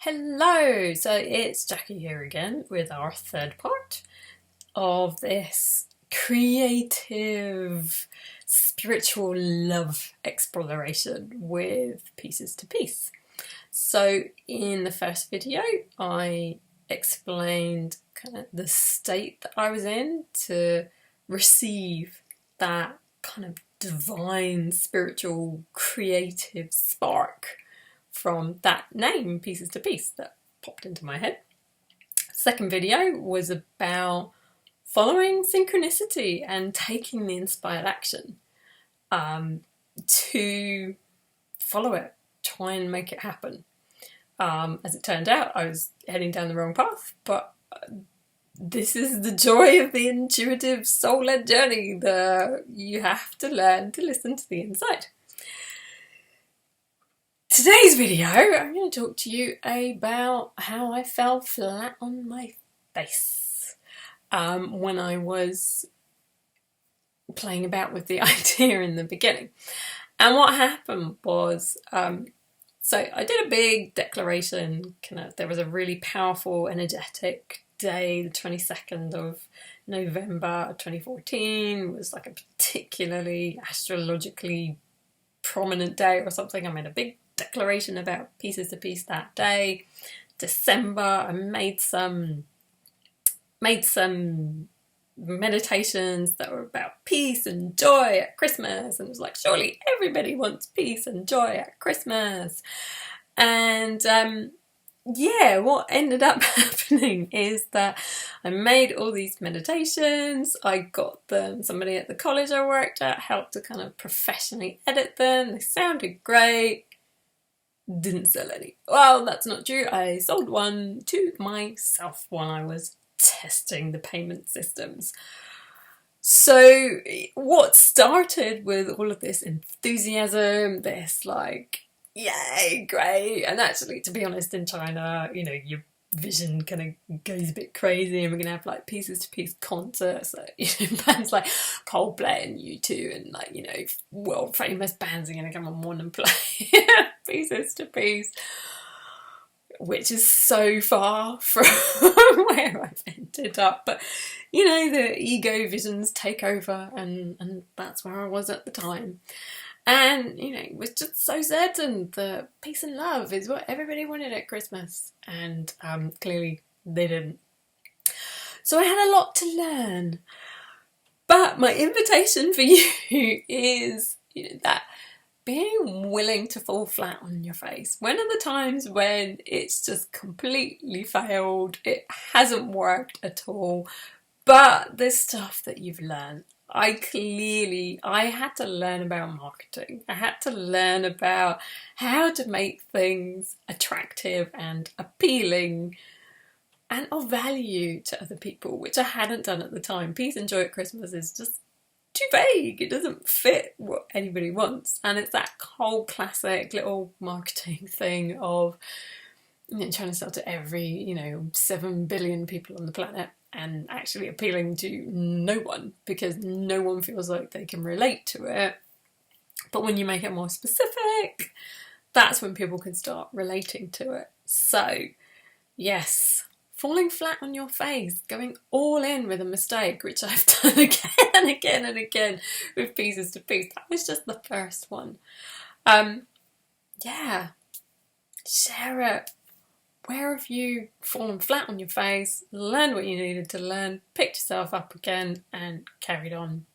Hello, so it's Jackie here again with our third part of this creative spiritual love exploration with Pieces to Peace. So in the first video I explained kind of the state that I was in to receive that kind of divine spiritual creative spark from that name, Pieces to Peace, that popped into my head. Second video was about following synchronicity and taking the inspired action to follow it, try and make it happen. As it turned out, I was heading down the wrong path, but this is the joy of the intuitive soul-led journey. You have to learn to listen to the inside. Today's video, I'm going to talk to you about how I fell flat on my face when I was playing about with the idea in the beginning. And what happened was, so I did a big declaration. There was a really powerful, energetic day, the 22nd of November 2014. It was like a particularly astrologically prominent day or something. I made a big declaration about Pieces to Peace that day. December, I made some meditations that were about peace and joy at Christmas, and it was like, surely everybody wants peace and joy at Christmas. And yeah, what ended up happening is that I made all these meditations. I got them, somebody at the college I worked at helped to kind of professionally edit them. They sounded great. Didn't sell any. Well, that's not true. I sold one to myself when I was testing the payment systems. So what started with all of this enthusiasm, this like, yay, great. And actually, to be honest, in China, you know, your vision kind of goes a bit crazy, and we're gonna have like Pieces to Peace concerts, like, you know, bands like Coldplay and U2 and like, you know, world famous bands are gonna come on and play Pieces to Peace, which is so far from where I've ended up. But you know, the ego visions take over, and that's where I was at the time. And, you know, was just so certain that peace and love is what everybody wanted at Christmas. And clearly they didn't. So I had a lot to learn. But my invitation for you is, you know, that being willing to fall flat on your face. When are the times when it's just completely failed, it hasn't worked at all, but there's stuff that you've learned. I had to learn about marketing. I had to learn about how to make things attractive and appealing and of value to other people, which I hadn't done at the time. Peace and joy at Christmas is just too vague. It doesn't fit what anybody wants. And it's that whole classic little marketing thing of, you know, trying to sell to every, you know, 7 billion people on the planet, and actually appealing to no one because no one feels like they can relate to it. But when you make it more specific, that's when people can start relating to it. So yes, falling flat on your face, going all in with a mistake, which I've done again and again and again with Pieces to Peace. That was just the first one. Yeah, share it. Where have you fallen flat on your face, learned what you needed to learn, picked yourself up again and carried on?